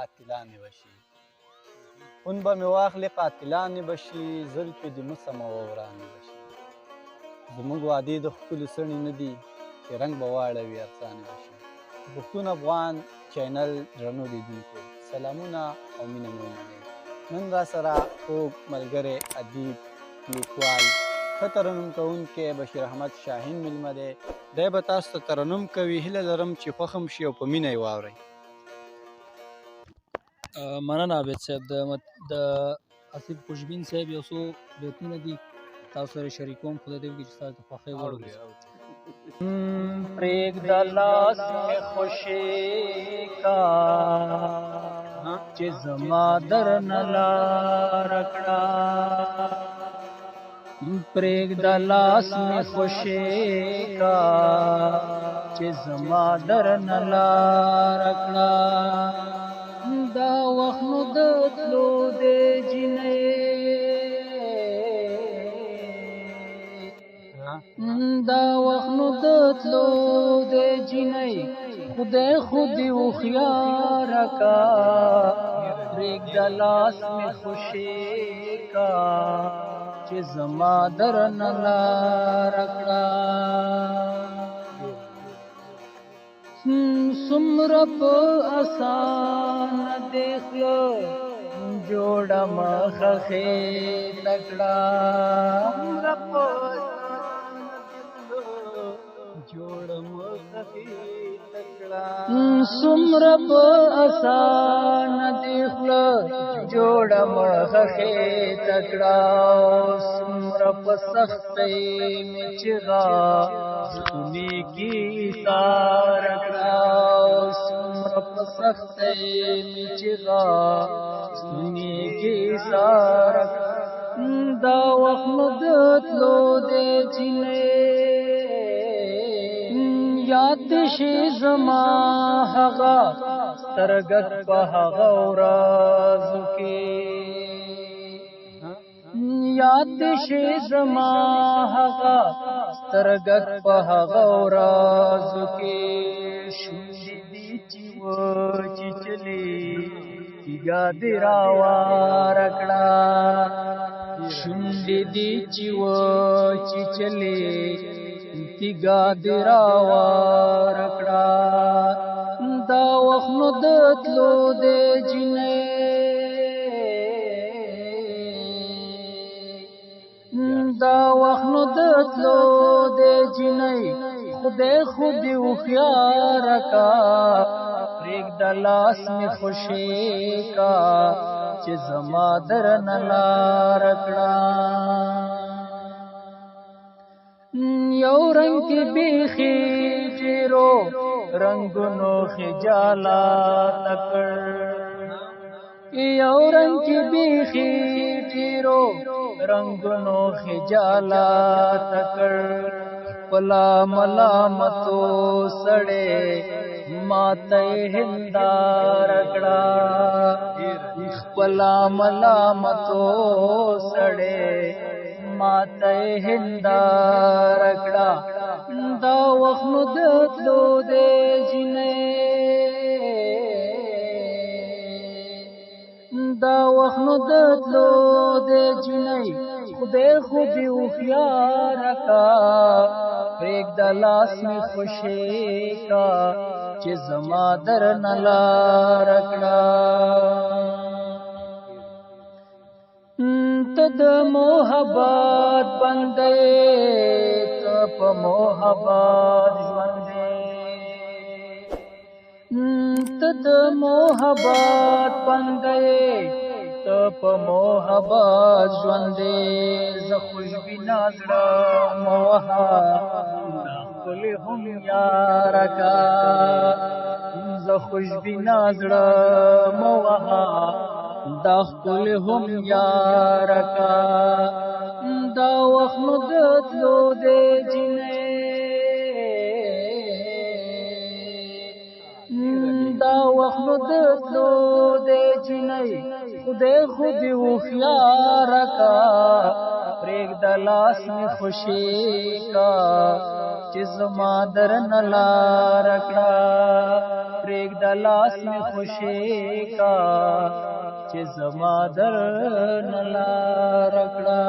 قاتلانې وشي خون به مې واخلې قاتلانې به شي زلفې دې مسمه ورانې به شي زموږ وعدې د ښکلې سڼې نه دي چې رنګ به واړوي افسانې به شي پښتون افغان چینل درنو لیدونکو سلامونه او مینه مې ومنئ نن را سره خوږ ملګری ادیب لیکوال ښه ترنم کوونکی بشیر احمد شاهین میلمه دی دی به تاسو ته ترنم کوي هیله لرم چې خوښ هم شي او په مینه یې واورئ مننه عابد صاحب د حسیب خوشبین صاحب یو څو بیتونه دي تاسو سره شریکوم خدای دې وکړي چې ستاسو د خوښۍ وړ وي پرېږده لاس مې خوشې کا چې زما درنه لاره کړه پرېږده لاس مې خوشې کا چې زما درنه لاره کړه دا وخت نو د تلو دی جینۍ دا وخت نو د تلو دی جینۍ خدای خو دې هوښیاره کا پرېږده لاس مې خوشې کا چې زما درنه لاره کړه څومره په اسانه دې خوله جوړه مخه خېټه کړه څومره په جوړه مخه خېټه کړه څومره په اسانه دې خوله جوړه مخه خېټه کړه څومره په سختۍ مې چې غاښونه کې ایساره کړه څومره په سختۍ مې چې غاښونه کې ایساره کړه دا وخت نو د تلو دی جینۍ یاد دې شي زما هغه سترګک په هغه ورځو کې یاد دې شي زما هغه سترګک په هغه ورځو کې شونډې دې چې وچیچلې تیږه دې راواره کړه شونډې دې چې وچیچلې تیږه دې راواره کړه دا وخت نو د تلو دی جینۍ دا وخت نو د تلو دی جینۍ خدای خو دې هوښیاره کا پرېږده لاس مې خوشې کا چې زما درنه لاره کړه یو رنگ کې بیخي ډېرو رنگونو خجالت کړ یو رنگ کې بیخي ډېرو رنگونو خجالت کړ خپله ملامتو سړی ماته هنداره کړه خپله ملامتو سړی ماته هنداره کړه دا وخت نو د تلو دی جینۍ دا وخت نو د تلو دی جینۍ خدای خو دې هوښیاره کا پرېږده لاس مې خوشې کا چې زما درنه لاره کړه ته د محبت بنده ته په محبت ژوندې ته د محبت بنده ته په محبت ژوندې زه خوشبینه زړه مه وهه ښکلې هم یاره کا زه خوشبینه زړه مه وهه دا ښکلې هم یاره کا دا وخت نو د تلو دی جینۍ دا وخت نو د تلو دی جینۍ خدای خو دې هوښیاره کا پرېږده لاس مې خوشې کا چې زما درنه لاره کړه پرېږده لاس مې خوشې کا چې زما در نه لاره کړه